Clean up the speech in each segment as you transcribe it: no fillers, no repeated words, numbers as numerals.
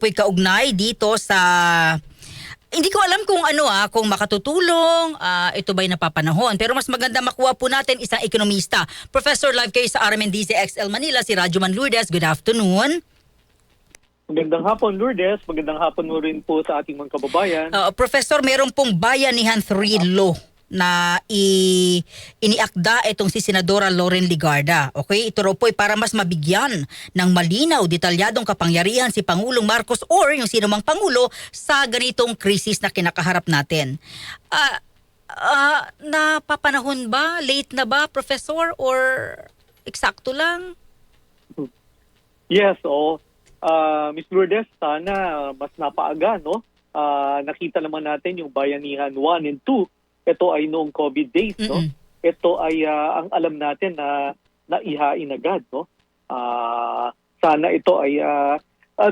po'y kaugnay dito sa... Hindi ko alam kung kung makatutulong, ito ba'y napapanahon. Pero mas maganda makuha po natin isang ekonomista. Professor, live kayo sa RMNDC XL Manila, si Rajuman Lourdes. Good afternoon. Magandang hapon, Lourdes. Magandang hapon mo rin po sa ating mga kababayan. Professor, meron pong Bayanihan 3 law na iniakda itong si Senadora Loren Legarda. Okay? Ito raw po ay para mas mabigyan ng malinaw, detalyadong kapangyarihan si Pangulong Marcos or yung sinumang Pangulo sa ganitong krisis na kinakaharap natin. Napapanahon ba? Late na ba, Professor? Or eksakto lang? Yes, Ms. Lourdes, sana mas napaaga, no? Nakita naman natin yung Bayanihan 1 and 2. Ito ay noong COVID days, no? Ito ay ang alam natin na naihain agad, no? Sana ito ay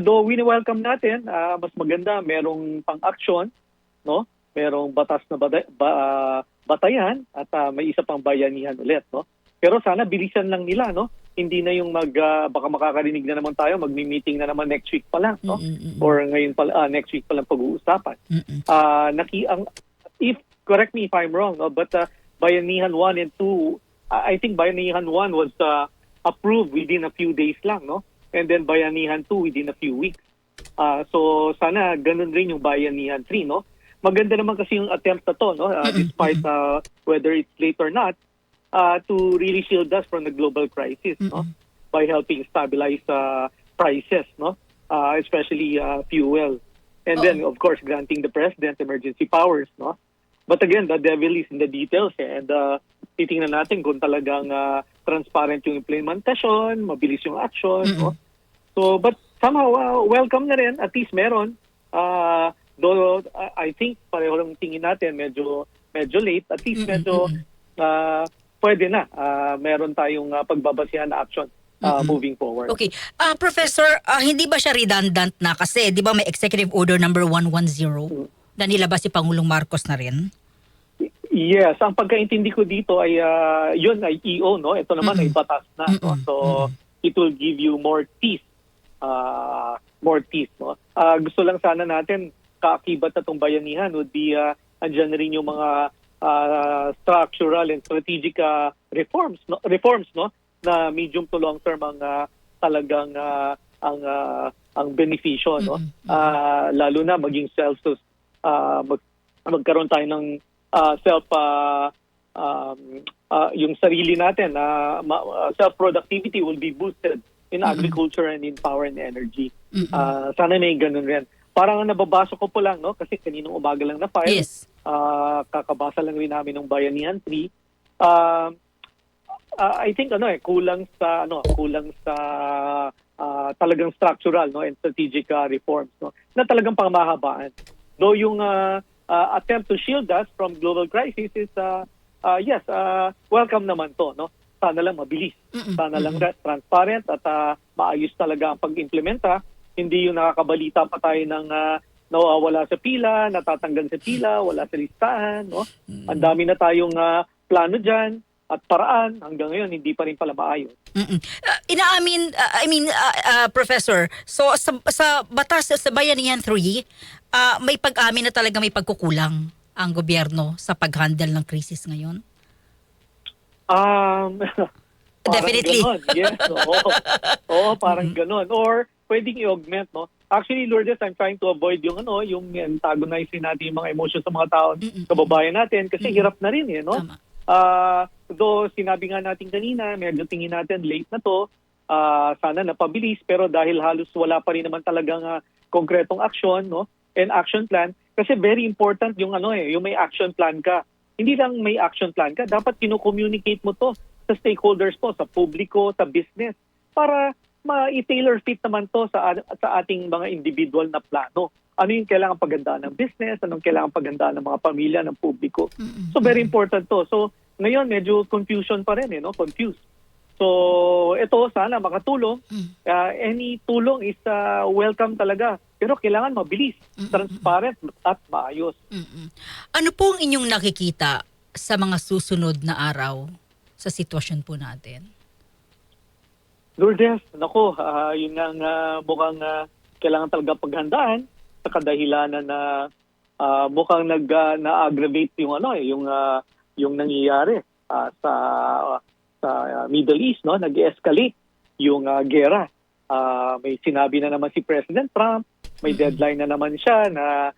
though welcome natin, mas maganda merong pang-action, no? Merong batas na batayan at may isa pang bayanihan ulit, no? Pero sana bilisan lang nila, no? Hindi na yung baka makakarinig na naman tayo, magmi-meeting na naman next week pa lang, no? Or ngayon pa next week pa lang pag-uusapan. Correct me if I'm wrong, no? But Bayanihan 1 and 2, I think Bayanihan 1 was approved within a few days lang, no? And then Bayanihan 2 within a few weeks. So sana ganun rin yung Bayanihan 3, no? Maganda naman kasi yung attempt na to, no? Despite whether it's late or not, to really shield us from the global crisis, no? By helping stabilize prices, no? Especially fuel. And then, of course, granting the president emergency powers, no? But again, the devil is in the details, and titingnan natin kung talagang transparent yung implementation, mabilis yung action, no? So, but somehow, welcome na rin, at least meron. Though, I think, pareho lang tingin natin, medyo late, at least medyo pwede na. Meron tayong pagbabasihan na action moving forward. Okay. Professor, hindi ba siya redundant na? Kasi, di ba may Executive Order number 110 na nilabas si Pangulong Marcos na rin? Yes, ang pagkaintindi ko dito ay yun ay EO, no? Ito naman ay batas na, no? So it will give you more teeth. No? Gusto lang sana natin kaakibat na itong bayanihan would be andyan rin yung mga structural and strategic reforms, no? Na medium to long term ang talagang ang benepisyo, no? Lalo na maging magkaroon tayo ng yung sarili natin, self-productivity will be boosted in agriculture and in power and energy. Sana may ganun rin. Parang nababasa ko po lang, no? Kasi kaninong umaga lang na file. Yes. Kakabasa lang rin namin ng Bayanihan 3. I think kulang sa talagang structural, no, and strategic reforms, no, na talagang pangmahabaan. Though yung attempt to shield us from global crisis is yes, welcome naman to, no. Sana lang mabilis. Sana lang transparent at maayos talaga ang pag-implementa. Hindi yung nakakabalita pa tayo ng nawawala sa pila, natatanggal sa pila, wala sa listahan, no. Ang dami na tayong plano diyan at paraan, hanggang ngayon hindi pa rin pala maayos. Professor, so sa batas sa Bayanihan 3, may pag-amin na talaga may pagkukulang ang gobyerno sa pag-handle ng krisis ngayon? Definitely. Ganon. Yes, oo, parang ganon. Or pwedeng i-augment, no? Actually, Lourdes, I'm trying to avoid yung antagonizing natin yung mga emotions sa mga tao, kababayan natin, kasi hirap na rin, no? Tama. Though sinabi nga natin kanina, medyo tingin natin late na to, sana napabilis, pero dahil halos wala pa rin naman talagang konkretong action, no? And action plan, kasi very important yung yung may action plan ka. Hindi lang may action plan ka, dapat kino-communicate mo to sa stakeholders po, sa publiko, sa business, para ma-tailor fit naman to sa ating mga individual na plano. Ano yung kailangan pagandaan ng business, anong kailangan pagandaan ng mga pamilya, ng publiko. So very important to. So ngayon medyo confusion pa rin, no? Confused. So ito sana makatulong. Any tulong is welcome talaga. Pero kailangan mabilis, transparent at maayos. Ano pong inyong nakikita sa mga susunod na araw sa sitwasyon po natin? Lourdes, nako, yun ang mukhang kailangan talaga paghandaan sa kadahilanan na mukhang na-aggravate yung nangyayari sa Middle East, no? Nag-escalate yung gera. May sinabi na naman si President Trump, may deadline na naman siya na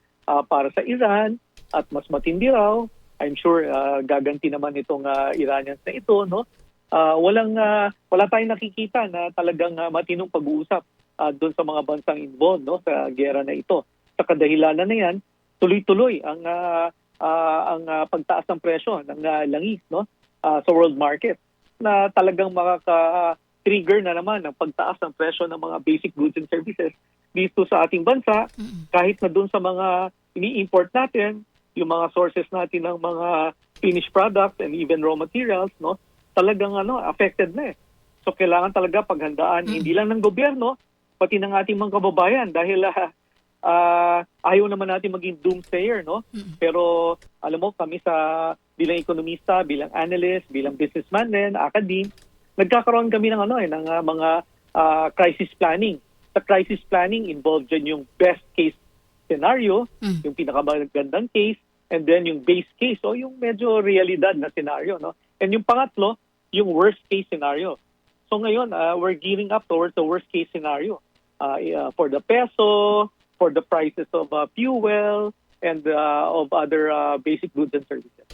para sa Iran at mas matindi raw. I'm sure gaganti naman itong Iranians na ito, no? Wala tayong nakikita na talagang matinong pag-uusap doon sa mga bansang involved, no, sa gera na ito. Sa kadahilanan na yan, tuloy-tuloy ang pagtaas ng presyo ng langis, no, sa world market, na talagang makaka-trigger na naman ng pagtaas ng presyo ng mga basic goods and services dito sa ating bansa, kahit na doon sa mga ini-import natin, yung mga sources natin ng mga finished products and even raw materials, no, talagang affected na eh. So kailangan talaga paghandaan hindi lang ng gobyerno, pati ng ating mga kababayan, dahil ayaw naman natin maging doomsayer, no? Pero alam mo, kami bilang ekonomista, bilang analyst, bilang businessman din, academe, nagkakaroon kami ng ng mga crisis planning. Sa crisis planning, involved dyan yung best case scenario, yung pinakamagandang case, and then yung base case, o yung medyo realidad na scenario, no? And yung pangatlo, yung worst case scenario. So ngayon, we're gearing up towards the worst case scenario for the peso, for the prices of fuel, and of other basic goods and services.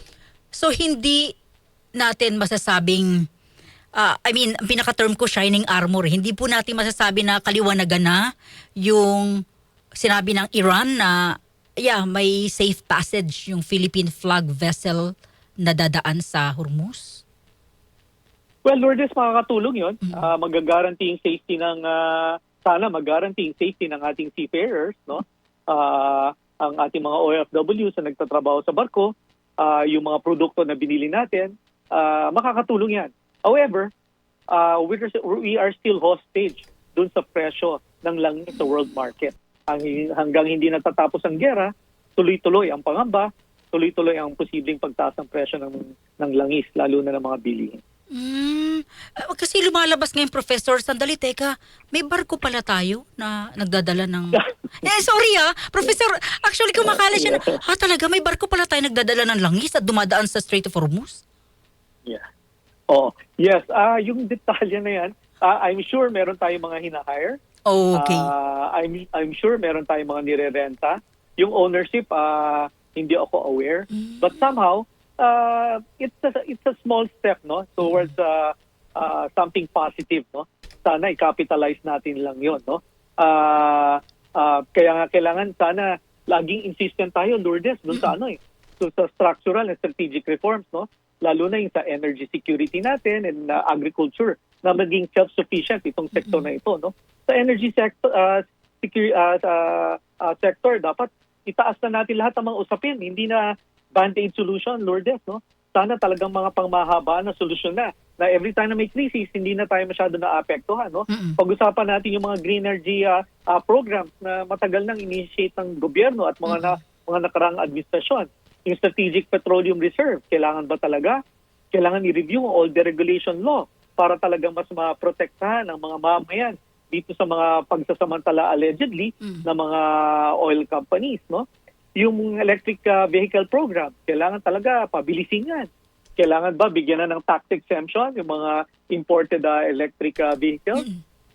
So hindi natin masasabing, ang pinaka-term ko, shining armor. Hindi po natin masasabi na kaliwanagan na yung sinabi ng Iran na may safe passage yung Philippine flag vessel na dadaan sa Hormuz? Well, Lourdes, makakatulong yun. Mag-guarantee yung safety sana mag-guarantee yung safety ng ating seafarers, no? Ang ating mga OFWs na nagtatrabaho sa barko, yung mga produkto na binili natin, makakatulong yan. However, we are still hostage dun sa presyo ng langis sa world market. Hanggang hindi natatapos ang gera, tuloy-tuloy ang pangamba, tuloy-tuloy ang posibleng pagtaas ng presyo ng langis, lalo na ng mga bilihin. Kasi lumalabas ngayon, Professor, sandali, teka, may barko pala tayo na nagdadala ng... sorry Professor, actually kumakala siya na, talaga, may barko pala tayo nagdadala ng langis at dumadaan sa Strait of Hormuz? Yeah. Oh, yes. Yung detalye na yan, I'm sure meron tayong mga hina-hire. Okay. I'm sure meron tayong mga nire-renta. Yung ownership, hindi ako aware. But somehow, it's a small step, no, towards something positive, no. Sana i-capitalize natin lang 'yon, no. Kaya nga kailangan sana laging insistent tayo, Lourdes, doon sa so sa structural and strategic reforms, no. Lalo na yung sa energy security natin and agriculture na maging self-sufficient itong sektor na ito, no. Sa energy sector, sector dapat itaas na natin lahat ng mga usapin, hindi na band-aid solution, Lourdes, no? Sana talagang mga pangmahaba na solusyon na every time na may crisis, hindi na tayo masyado naapektuhan, no? Pag-usapan natin yung mga green energy programs na matagal nang initiate ng gobyerno at mga nakaraang administrasyon. Yung Strategic Petroleum Reserve, kailangan ba talaga? Kailangan i-review all the regulation law para talagang mas maprotektahan ang mga mamayan dito sa mga pagsasamantala allegedly ng mga oil companies, no? Yung electric vehicle program, kailangan talaga pabilisin yan. Kailangan ba bigyan na ng tax exemption yung mga imported electric vehicles?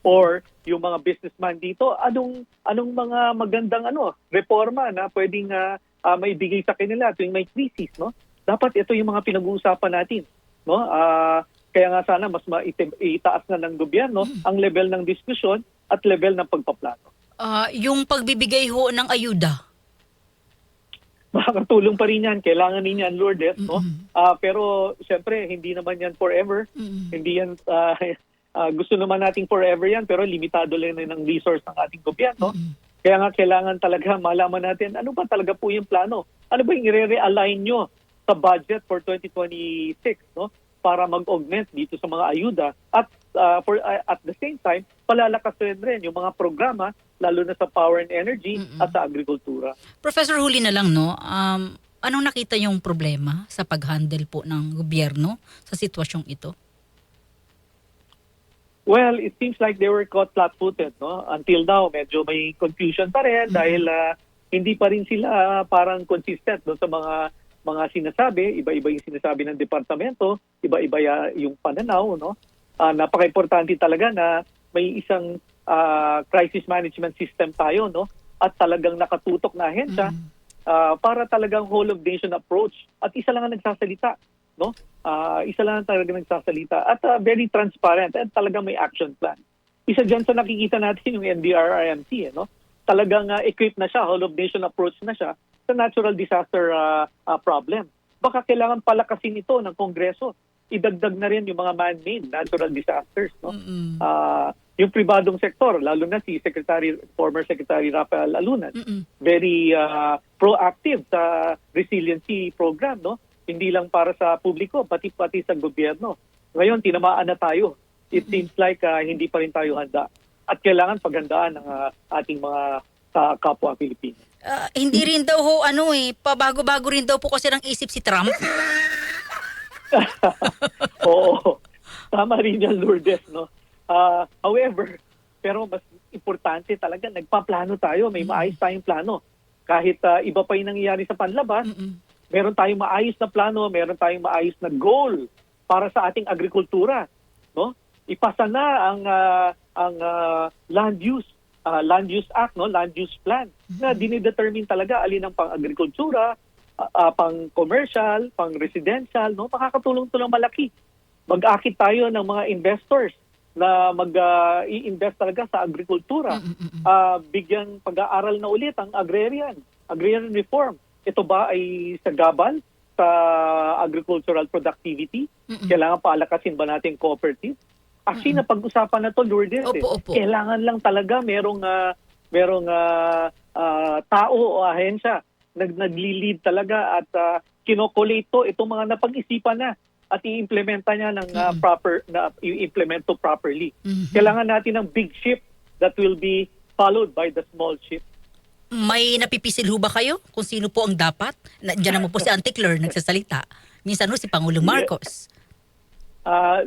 Or yung mga businessman dito, anong mga magandang reforma na pwedeng maibigay sa kanila tuwing may crisis, no? Dapat ito yung mga pinag-uusapan natin, no? Kaya nga sana mas itaas na ng gobyerno ang level ng diskusyon at level ng pagpaplano. Yung pagbibigay ho ng ayuda, makakatulong pa rin yan. Kailangan din yan, Lourdes, no? Pero, siyempre, hindi naman yan forever. Hindi yan, gusto naman nating forever yan, pero limitado lang ng resource ng ating gobyerno. Kaya nga, kailangan talaga malaman natin, ano ba talaga po yung plano? Ano ba yung i-re-align nyo sa budget for 2026, no? Para mag-augment dito sa mga ayuda. At at the same time, palalakasin rin yung mga programa lalo na sa power and energy at sa agrikultura. Professor, huli na lang, no? Anong nakita yung problema sa pag-handle po ng gobyerno sa sitwasyong ito? Well, it seems like they were caught flat-footed, no? Until now, medyo may confusion pa rin dahil hindi pa rin sila parang consistent no, sa mga sinasabi. Iba-iba yung sinasabi ng departamento, iba-iba yung pananaw, no? Napaka-importante talaga na may isang crisis management system tayo, no? At talagang nakatutok na ahensya para talagang whole of nation approach. At isa lang ang nagsasalita, no? Isa lang talaga nagsasalita at very transparent at talagang may action plan. Isa dyan sa nakikita natin yung NDRRMC, no? Talagang equipped na siya, whole of nation approach na siya sa natural disaster problem. Baka kailangan palakasin ito ng Kongreso. Idagdag na rin yung mga man-made natural disasters, no? Yung pribadong sektor, lalo na si former Secretary Rafael Alunan, very proactive sa resiliency program, no? Hindi lang para sa publiko, pati sa gobyerno. Ngayon, tinamaan na tayo. It seems like hindi pa rin tayo handa. At kailangan paghandaan ng ating mga kapwa Pilipino. Hindi rin daw pabago-bago rin daw po kasi ng isip si Trump. Oo, tama rin yan, Lourdes, no? However, pero mas importante talaga, nagpaplano tayo, may maayos tayong plano. Kahit iba pa yung nangyayari sa panlabas, meron tayong maayos na plano, meron tayong maayos na goal para sa ating agrikultura, no? Ipasa na ang land use act, no, land use plan na dinidetermine talaga alin ang pang-agrikultura, pang-commercial, pang-residential, no? Makakatulong-tulong malaki. Mag-akit tayo ng mga investors na mag-i-invest talaga sa agrikultura. Bigyan pag-aaral na ulit ang agrarian reform. Ito ba ay sagabal sa agricultural productivity? Kailangan palakasin ba natin cooperative? Actually, napag-usapan na to, Lourdes. Opo. Kailangan lang talaga merong tao o ahensya nagli-lead talaga at kinokolate to itong mga napag-isipan na at i-implementa niya ng i-implement to properly. Kailangan natin ng big ship that will be followed by the small ship. May napipisil ho ba kayo kung sino po ang dapat? Diyan naman po si Auntie Claire nagsasalita. Minsan si Pangulong Marcos.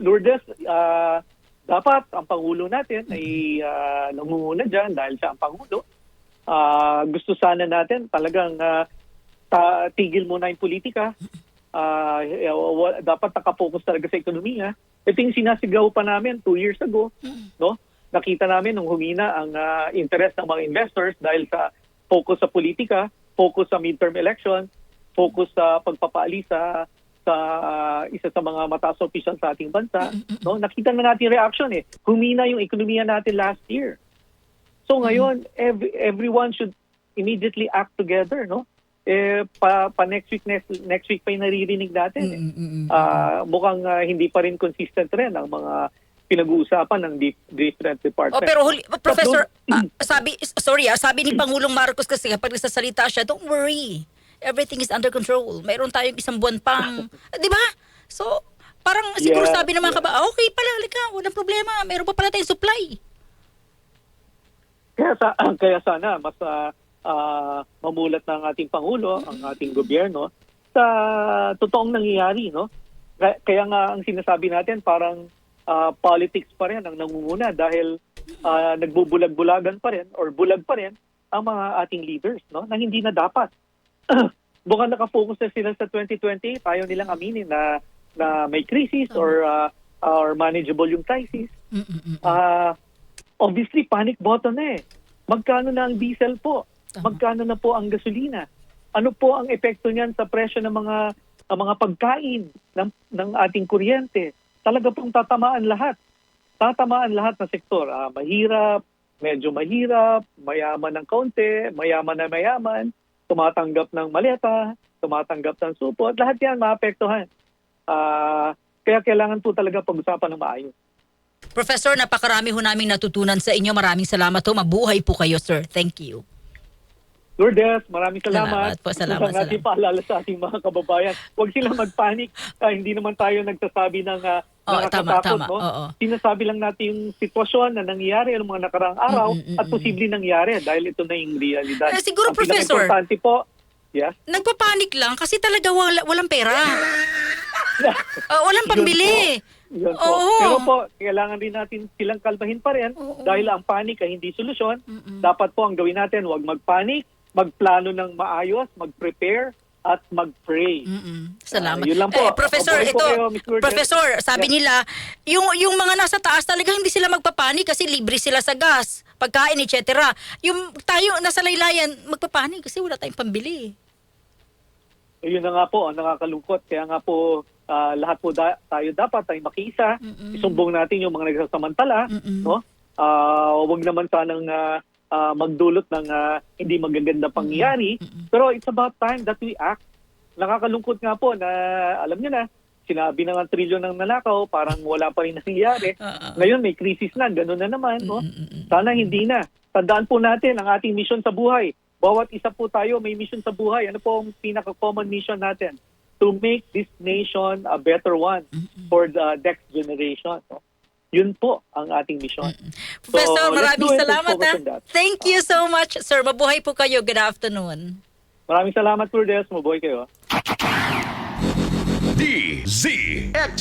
Lourdes, dapat ang Pangulo natin ay namumuna dyan dahil siya ang Pangulo. Gusto sana natin talagang tigil muna yung politika. Dapat nakapokus talaga sa ekonomiya. Ito yung sinasigaw pa namin 2 years ago. No? Nakita namin nung humina ang interest ng mga investors dahil sa focus sa politika, focus sa midterm election, focus sa pagpapaalis sa isa sa mga mataas na opisyal sa ating bansa. No? Nakita na natin reaction Humina yung ekonomiya natin last year. So ngayon, everyone should immediately act together, no? Next week pa yung naririnig natin. Mukhang hindi pa rin consistent rin ang mga pinag-uusapan ng different departments. Pero Professor, sabi ni Pangulong Marcos kasi kapag nagsasalita siya, don't worry. Everything is under control. Mayroon tayong 1 buwan pang, di ba? So, parang siguro sabi ng mga okay pala, halika, walang problema. Mayroon pa pala tayong supply. Kaya sana mas mamulat ng ating Pangulo, ang ating gobyerno sa totoong nangyayari, no? Kaya nga ang sinasabi natin parang politics pa rin ang nangunguna dahil nagbubulag-bulagan pa rin or bulag pa rin ang mga ating leaders, no? Na hindi na dapat. Mukhang nakafocus na sila sa 2020, ayaw nilang aminin na may crisis or manageable yung crisis. Obviously, panic button Magkano na ang diesel po? Magkano na po ang gasolina? Ano po ang epekto niyan sa presyo ng mga pagkain ng ating kuryente? Talaga pong tatamaan lahat. Tatamaan lahat ng sektor. Mahirap, medyo mahirap, mayaman ng kaunti, mayaman na mayaman, tumatanggap ng maleta, tumatanggap ng supot, lahat yan maapektuhan. Kaya kailangan po talaga pag-usapan ng maayos. Professor, napakarami ho naming natutunan sa inyo. Maraming salamat ho. Mabuhay po kayo, sir. Thank you. Lourdes, maraming salamat. Salamat. Natin paalala sa ating mga kababayan. Huwag silang magpanik. Hindi naman tayo nagsasabi ng nakakatakot. Tama. No? Oo. Sinasabi lang natin yung sitwasyon na nangyayari ng mga nakaraang araw at posibleng nangyari dahil ito na yung realidad. Siguro, ang Professor, pinaka-importante po, yes? nagpapanik lang kasi talaga walang pera. Walang pambili. Yun po. Oo. Pero po, kailangan din natin silang kalmahin pa rin dahil ang panic ay hindi solusyon. Dapat po ang gawin natin, huwag magpanic, magplano ng maayos, mag-prepare, at mag-pray. Salamat. Yun lang po. Professor, Mabuhay po ito, kayo, Ms. Lourdes. Professor, sabi nila, yung mga nasa taas talaga hindi sila magpapanik kasi libre sila sa gas, pagkain, etc. Yung tayo nasa laylayan, magpapanik kasi wala tayong pambili. Yun na nga po, ang nakakalungkot. Kaya nga po, lahat po tayo dapat ay makiisa. Isumbong natin yung mga nagsasamantala. No? Huwag naman sanang magdulot ng hindi magaganda pangyayari. Pero it's about time that we act. Nakakalungkot nga po na, alam niyo na, sinabi na nga trilyon ng nanakaw, parang wala pa rin nangyayari. Ngayon may crisis na, gano'n na naman. No? Sana hindi na. Tandaan po natin ang ating mission sa buhay. Bawat isa po tayo may mission sa buhay. Ano po ang pinaka-common mission natin? To make this nation a better one for the next generation. No? Yun po ang ating mission. Professor, maraming let's salamat. focus on that. Thank you so much, sir. Mabuhay po kayo. Good afternoon. Maraming salamat, Lourdes. Mabuhay kayo. DZX